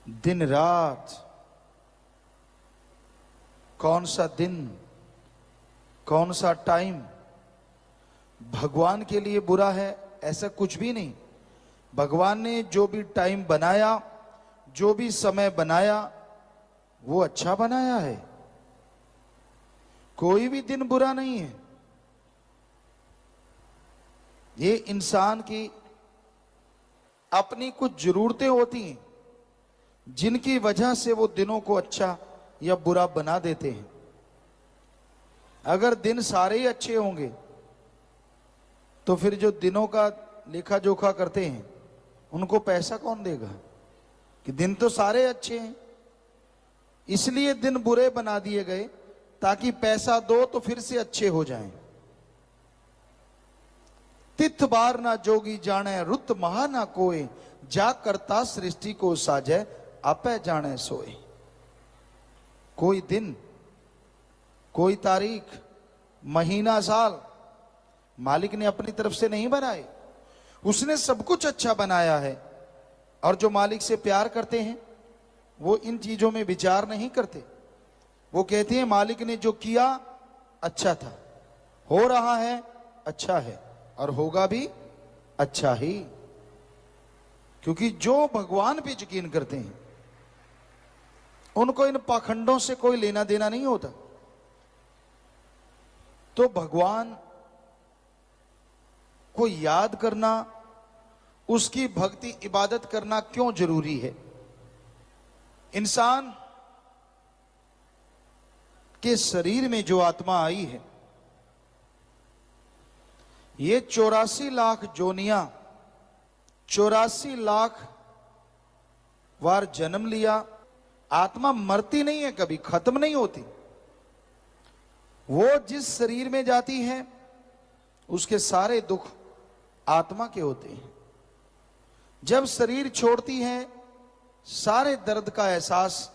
दिन रात, कौन सा दिन, कौन सा टाइम भगवान के लिए बुरा है, ऐसा कुछ भी नहीं। भगवान ने जो भी टाइम बनाया, जो भी समय बनाया, वो अच्छा बनाया है। कोई भी दिन बुरा नहीं है। ये इंसान की अपनी कुछ जरूरतें होती हैं जिनकी वजह से वो दिनों को अच्छा या बुरा बना देते हैं। अगर दिन सारे ही अच्छे होंगे तो फिर जो दिनों का लेखा जोखा करते हैं उनको पैसा कौन देगा? कि दिन तो सारे अच्छे हैं, इसलिए दिन बुरे बना दिए गए ताकि पैसा दो तो फिर से अच्छे हो जाएं। तिथ बार ना जोगी जाने, रुत महा ना कोय, जा करता सृष्टि को साजे, आपे जाने सोए। कोई दिन, कोई तारीख, महीना, साल मालिक ने अपनी तरफ से नहीं बनाए, उसने सब कुछ अच्छा बनाया है। और जो मालिक से प्यार करते हैं वो इन चीजों में विचार नहीं करते। वो कहते हैं मालिक ने जो किया अच्छा था, हो रहा है अच्छा है और होगा भी अच्छा ही। क्योंकि जो भगवान पे यकीन करते हैं उनको इन पाखंडों से कोई लेना देना नहीं होता। तो भगवान को याद करना, उसकी भक्ति इबादत करना क्यों जरूरी है? इंसान के शरीर में जो आत्मा आई है, ये 84 लाख जोनियां, 84 लाख बार जन्म लिया। आत्मा मरती नहीं है, कभी खत्म नहीं होती। वो जिस शरीर में जाती है उसके सारे दुख आत्मा के होते हैं। जब शरीर छोड़ती है सारे दर्द का एहसास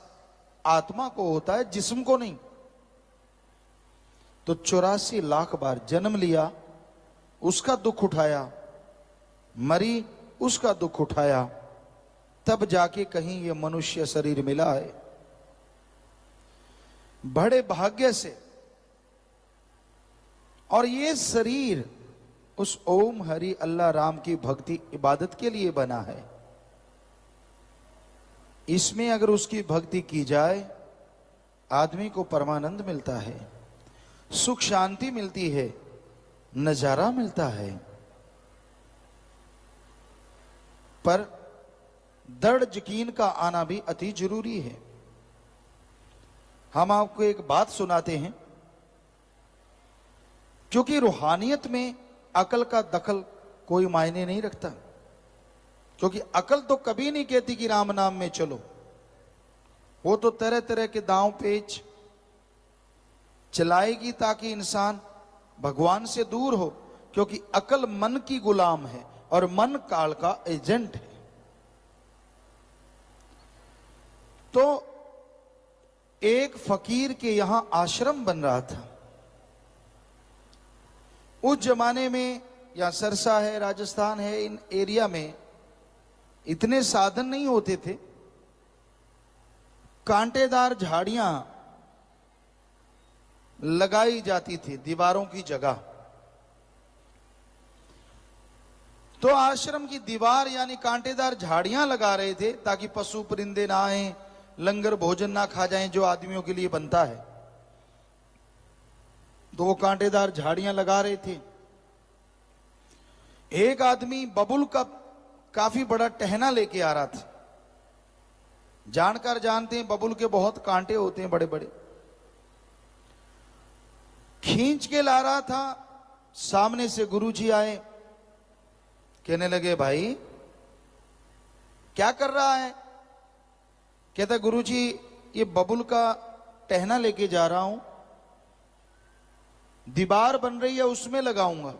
आत्मा को होता है, जिस्म को नहीं। तो 84 लाख बार जन्म लिया, उसका दुख उठाया, मरी, उसका दुख उठाया, तब जाके कहीं ये मनुष्य शरीर मिला है। बड़े भाग्य से। और ये शरीर उस ओम हरि अल्लाह राम की भक्ति इबादत के लिए बना है। इसमें अगर उसकी भक्ति की जाए आदमी को परमानंद मिलता है, सुख शांति मिलती है, नजारा मिलता है। पर दृढ़ यकीन का आना भी अति जरूरी है। हम आपको एक बात सुनाते हैं, क्योंकि रूहानियत में अकल का दखल कोई मायने नहीं रखता। क्योंकि अकल तो कभी नहीं कहती कि राम नाम में चलो। वो तो तरह तरह के दांव पेच चलाएगी ताकि इंसान भगवान से दूर हो। क्योंकि अकल मन की गुलाम है और मन काल का एजेंट है। तो एक फकीर के यहां आश्रम बन रहा था। उस जमाने में, या सरसा है, राजस्थान है, इन एरिया में इतने साधन नहीं होते थे। कांटेदार झाड़ियां लगाई जाती थी दीवारों की जगह। तो आश्रम की दीवार यानी कांटेदार झाड़ियां लगा रहे थे ताकि पशु परिंदे ना आए, लंगर भोजन ना खा जाएं जो आदमियों के लिए बनता है। तो वो कांटेदार झाड़ियां लगा रहे थे। एक आदमी बबुल का काफी बड़ा टहना लेके आ रहा था। जानकर जानते हैं बबुल के बहुत कांटे होते हैं बड़े बड़े। खींच के ला रहा था। सामने से गुरुजी आए, कहने लगे भाई क्या कर रहा है? कहता गुरुजी ये बबुल का टहना लेके जा रहा हूं, दीवार बन रही है उसमें लगाऊंगा।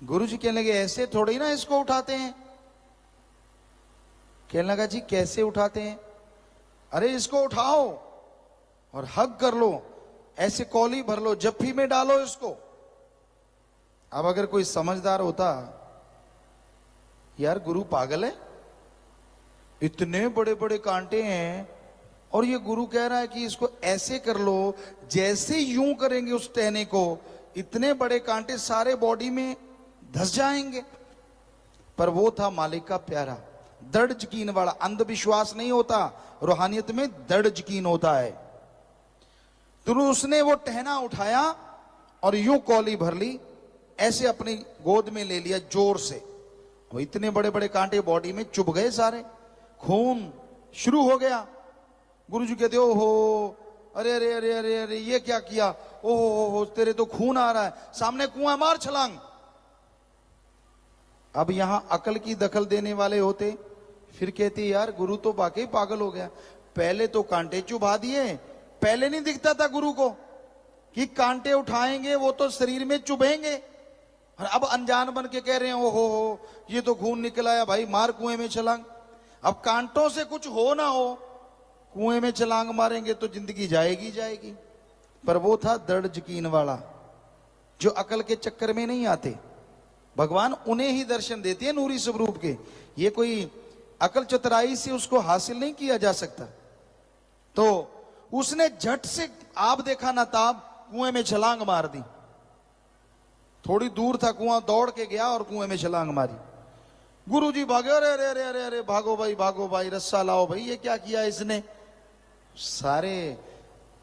गुरुजी कहने लगे ऐसे थोड़ी ना इसको उठाते हैं। कहने लगा जी कैसे उठाते हैं? अरे इसको उठाओ और हग कर लो, ऐसे कौली भर लो, जफ्फी में डालो इसको। अब अगर कोई समझदार होता, यार गुरु पागल है, इतने बड़े बड़े कांटे हैं और ये गुरु कह रहा है कि इसको ऐसे कर लो, जैसे यूं करेंगे उस टहने को इतने बड़े कांटे सारे बॉडी में धस जाएंगे। पर वो था मालिक का प्यारा, दृढ़ यकीन वाला। अंधविश्वास नहीं होता, रूहानियत में दृढ़ यकीन होता है। तो उसने वो टहना उठाया और यूं कौली भर ली, ऐसे अपनी गोद में ले लिया जोर से। वो इतने बड़े बड़े कांटे बॉडी में चुभ गए, सारे खून शुरू हो गया। गुरुजी कहते ओहो, अरे अरे अरे अरे अरे ये क्या किया, ओहो तेरे तो खून आ रहा है, सामने कुआं, मार छलांग। अब यहां अकल की दखल देने वाले होते, फिर कहते यार गुरु तो वाकई पागल हो गया, पहले तो कांटे चुभा दिए, पहले नहीं दिखता था गुरु को कि कांटे उठाएंगे वो तो शरीर में चुभेंगे, और अब अनजान बन के कह रहे हैं ओहो हो ये तो खून निकल आया, भाई मार कुएं में छलांग। अब कांटों से कुछ हो ना हो, कुएं में छलांग मारेंगे तो जिंदगी जाएगी जाएगी। पर वो था दृढ़ यकीन वाला, जो अकल के चक्कर में नहीं आते। भगवान उन्हें ही दर्शन देते हैं नूरी स्वरूप के, ये कोई अकल चतुराई से उसको हासिल नहीं किया जा सकता। तो उसने झट से आप देखा ना ताब कुएं में छलांग मार दी। थोड़ी दूर था कुआं, दौड़ के गया और कुएं में छलांग मारी। गुरुजी भागे, अरे अरे अरे अरे अरे भागो भाई, रस्सा लाओ भाई, ये क्या किया इसने। सारे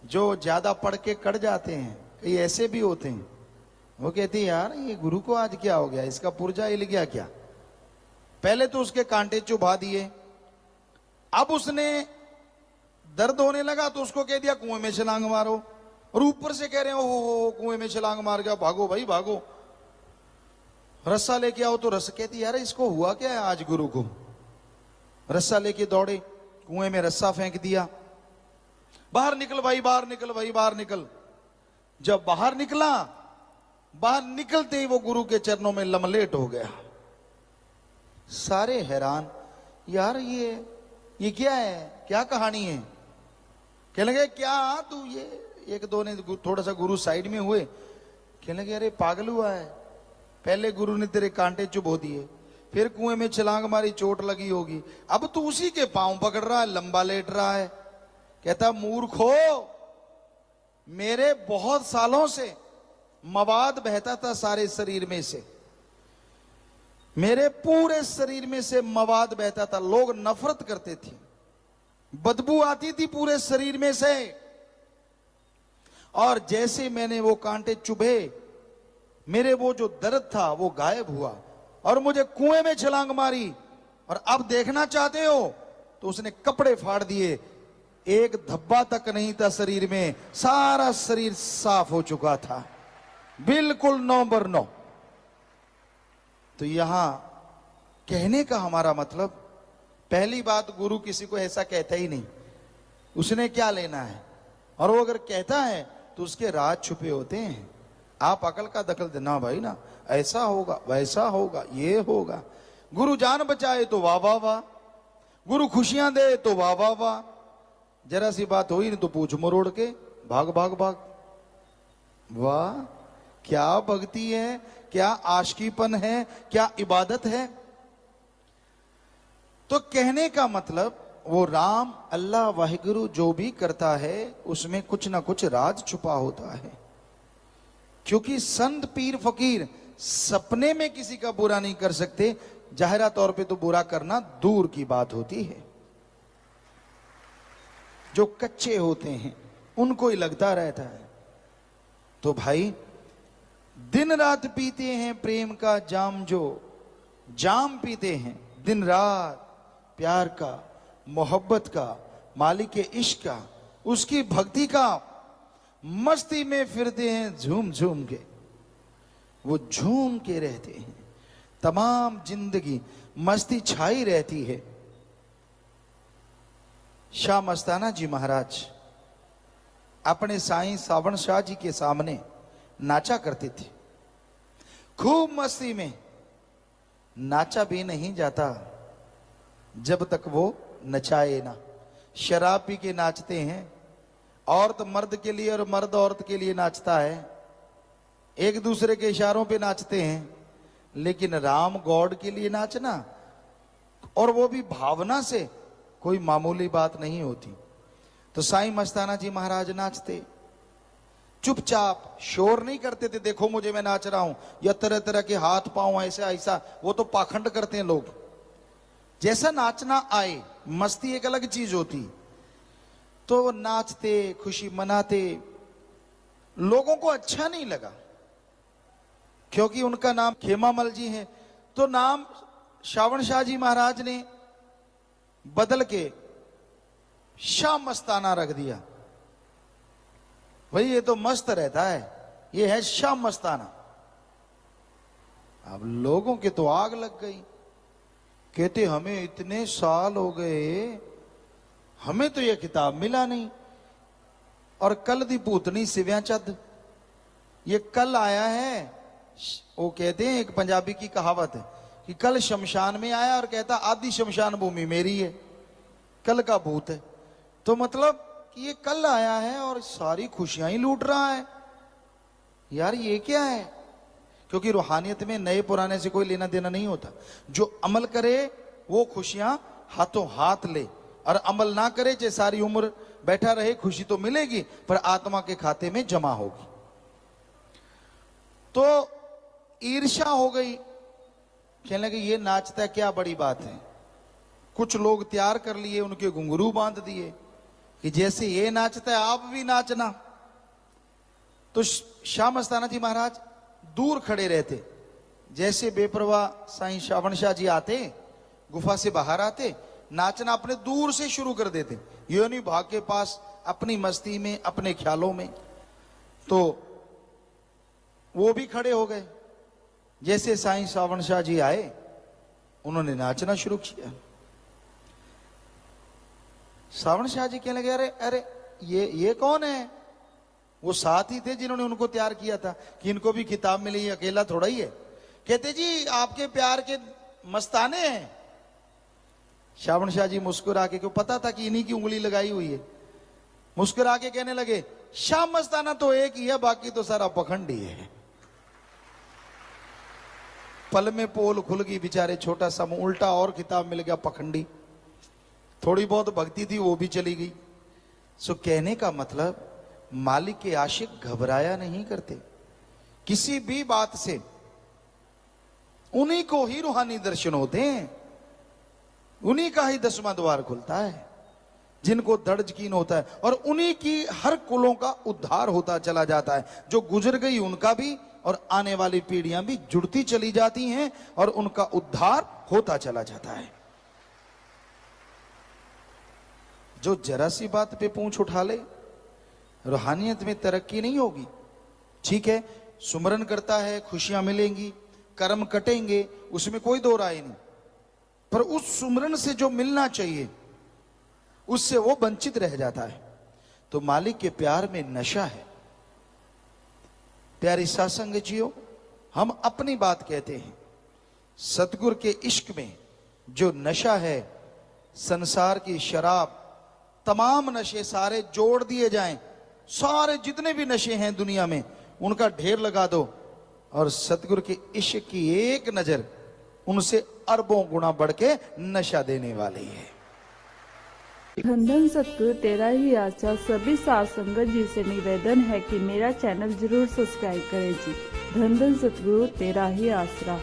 जो ज्यादा पढ़ के कट जाते हैं, कई ऐसे भी होते हैं, वो कहते हैं यार ये गुरु को आज क्या हो गया, इसका पुर्जा हिल गया क्या। पहले तो उसके कांटे चुभा दिए, अब उसने दर्द होने लगा तो उसको कह दिया कुएं में छलांग मारो, और ऊपर से कह रहे हैं ओहो कुएं में छलांग मार गया, भागो भाई भागो, रस्सा लेके आओ। तो रस्सा, कहती यार इसको हुआ क्या है आज गुरु को। रस्सा लेके दौड़े, कुएं में रस्सा फेंक दिया, बाहर निकल भाई, बाहर निकल भाई, बाहर निकल। जब बाहर निकला, बाहर निकलते ही वो गुरु के चरणों में लमलेट हो गया। सारे हैरान, यार ये क्या है, क्या कहानी है। कहने लगे क्या तू, ये एक दो ने थोड़ा सा गुरु साइड में हुए, कहने लगे अरे पागल हुआ है, पहले गुरु ने तेरे कांटे चुभो दिए, फिर कुएं में छलांग मारी, चोट लगी होगी, अब तू उसी के पांव पकड़ रहा है, लंबा लेट रहा है। कहता मूर्खो, मेरे बहुत सालों से मवाद बहता था सारे शरीर में से, मेरे पूरे शरीर में से मवाद बहता था, लोग नफरत करते थे, बदबू आती थी पूरे शरीर में से, और जैसे मैंने वो कांटे चुभे, मेरे वो जो दर्द था वो गायब हुआ, और मुझे कुएं में छलांग मारी, और अब देखना चाहते हो तो उसने कपड़े फाड़ दिए, एक धब्बा तक नहीं था शरीर में, सारा शरीर साफ हो चुका था, बिल्कुल 9/9। तो यहां कहने का हमारा मतलब, पहली बात गुरु किसी को ऐसा कहता ही नहीं, उसने क्या लेना है, और वो अगर कहता है तो उसके राज छुपे होते हैं। आप अकल का दखल देना भाई ना, ऐसा होगा वैसा होगा ये होगा, गुरु जान बचाए तो वाह वाह वाह, गुरु खुशियां दे तो वाह वाह वाह, जरा सी बात हुई नहीं तो पूछ मरोड़ के भाग भाग भाग। वाह क्या भक्ति है, क्या आशिकीपन है, क्या इबादत है। तो कहने का मतलब वो राम अल्लाह वाहिगुरु जो भी करता है उसमें कुछ ना कुछ राज छुपा होता है, क्योंकि संत पीर फकीर सपने में किसी का बुरा नहीं कर सकते, जाहिरा तौर पे तो बुरा करना दूर की बात होती है। जो कच्चे होते हैं उनको ही लगता रहता है। तो भाई दिन रात पीते हैं प्रेम का जाम, जो जाम पीते हैं दिन रात प्यार का, मोहब्बत का, मालिक के इश्क का, उसकी भक्ति का, मस्ती में फिरते हैं झूम झूम के, वो झूम के रहते हैं, तमाम जिंदगी मस्ती छाई रहती है। शाह मस्ताना जी महाराज अपने साईं सावण शाह जी के सामने नाचा करते थे, खूब मस्ती में। नाचा भी नहीं जाता जब तक वो नचाए ना। शराब पी के नाचते हैं, औरत मर्द के लिए और मर्द औरत के लिए नाचता है, एक दूसरे के इशारों पे नाचते हैं, लेकिन राम गॉड के लिए नाचना, और वो भी भावना से, कोई मामूली बात नहीं होती। तो साईं मस्ताना जी महाराज नाचते, चुपचाप, शोर नहीं करते थे, देखो मुझे मैं नाच रहा हूं, या तरह तरह के हाथ पांव ऐसा ऐसा, वो तो पाखंड करते हैं लोग। जैसा नाचना आए, मस्ती एक अलग चीज होती। तो वो नाचते, खुशी मनाते। लोगों को अच्छा नहीं लगा, क्योंकि उनका नाम खेमामल जी है, तो नाम श्रावण शाह जी महाराज ने बदल के शाह मस्ताना रख दिया। भाई ये तो मस्त रहता है, ये है शाह मस्ताना। अब लोगों के तो आग लग गई, कहते हमें इतने साल हो गए, हमें तो ये किताब मिला नहीं। और कल दी भूतनी सिव्या चद, ये कल आया है। वो कहते हैं, एक पंजाबी की कहावत है कि कल शमशान में आया और कहता आधी शमशान भूमि मेरी है, कल का भूत है। तो मतलब कि ये कल आया है और सारी खुशियां ही लूट रहा है। यार ये क्या है? क्योंकि रूहानियत में नए पुराने से कोई लेना देना नहीं होता। जो अमल करे वो खुशियां हाथों हाथ ले, और अमल ना करे चाहे सारी उम्र बैठा रहे, खुशी तो मिलेगी पर आत्मा के खाते में जमा होगी। तो ईर्ष्या हो गई, कहने लगे ये नाचता है, क्या बड़ी बात है। कुछ लोग तैयार कर लिए, उनके घुंघरू बांध दिए कि जैसे ये नाचता है आप भी नाचना। तो शाह मस्ताना जी महाराज दूर खड़े रहते, जैसे बेपरवाह साईं श्रावण शाह जी आते, गुफा से बाहर आते, नाचना अपने दूर से शुरू कर देते, ये नहीं भाग के पास, अपनी मस्ती में, अपने ख्यालों में। तो वो भी खड़े हो गए। जैसे साईं श्रावण शाह जी आए, उन्होंने नाचना शुरू किया। श्रावण शाह जी कहने लगे अरे अरे ये कौन है? वो साथ ही थे जिन्होंने उनको तैयार किया था कि इनको भी किताब मिली, ये अकेला थोड़ा ही है। कहते जी आपके प्यार के मस्ताने हैं। श्रावण शाह जी मुस्कुरा के, क्यों पता था कि इन्हीं की उंगली लगाई हुई है, मुस्कुरा के कहने लगे शाह मस्ताना तो एक ही है, बाकी तो सारा पखंडी है। पल में पोल खुल गई, बेचारे छोटा सा मुंह, उल्टा और किताब मिल गया पखंडी। थोड़ी बहुत भक्ति थी वो भी चली गई। सो कहने का मतलब, मालिक के आशिक घबराया नहीं करते किसी भी बात से, उन्हीं को ही रूहानी दर्शन होते हैं, उन्हीं का ही 10वां द्वार खुलता है, जिनको दर्द यकीन होता है, और उन्हीं की हर कुलों का उद्धार होता चला जाता है। जो गुजर गई उनका भी, और आने वाली पीढ़ियां भी जुड़ती चली जाती हैं और उनका उद्धार होता चला जाता है। जो जरा सी बात पे पूंछ उठा ले, रूहानियत में तरक्की नहीं होगी। ठीक है, सुमरन करता है, खुशियां मिलेंगी, कर्म कटेंगे, उसमें कोई दो राय नहीं, पर उस सुमरन से जो मिलना चाहिए उससे वो वंचित रह जाता है। तो मालिक के प्यार में नशा है। प्यारी सासंग जियो, हम अपनी बात कहते हैं, सतगुरु के इश्क में जो नशा है, संसार की शराब, तमाम नशे सारे जोड़ दिए जाएं, सारे जितने भी नशे हैं दुनिया में उनका ढेर लगा दो, और सतगुरु के इश्क की एक नजर उनसे अरबों गुना बढ़ के नशा देने वाली है। धन धन सतगुरु तेरा ही आशा सभी साध संगत जी से निवेदन है कि मेरा चैनल जरूर सब्सक्राइब करें जी। धन धन सतगुरु तेरा ही आसरा।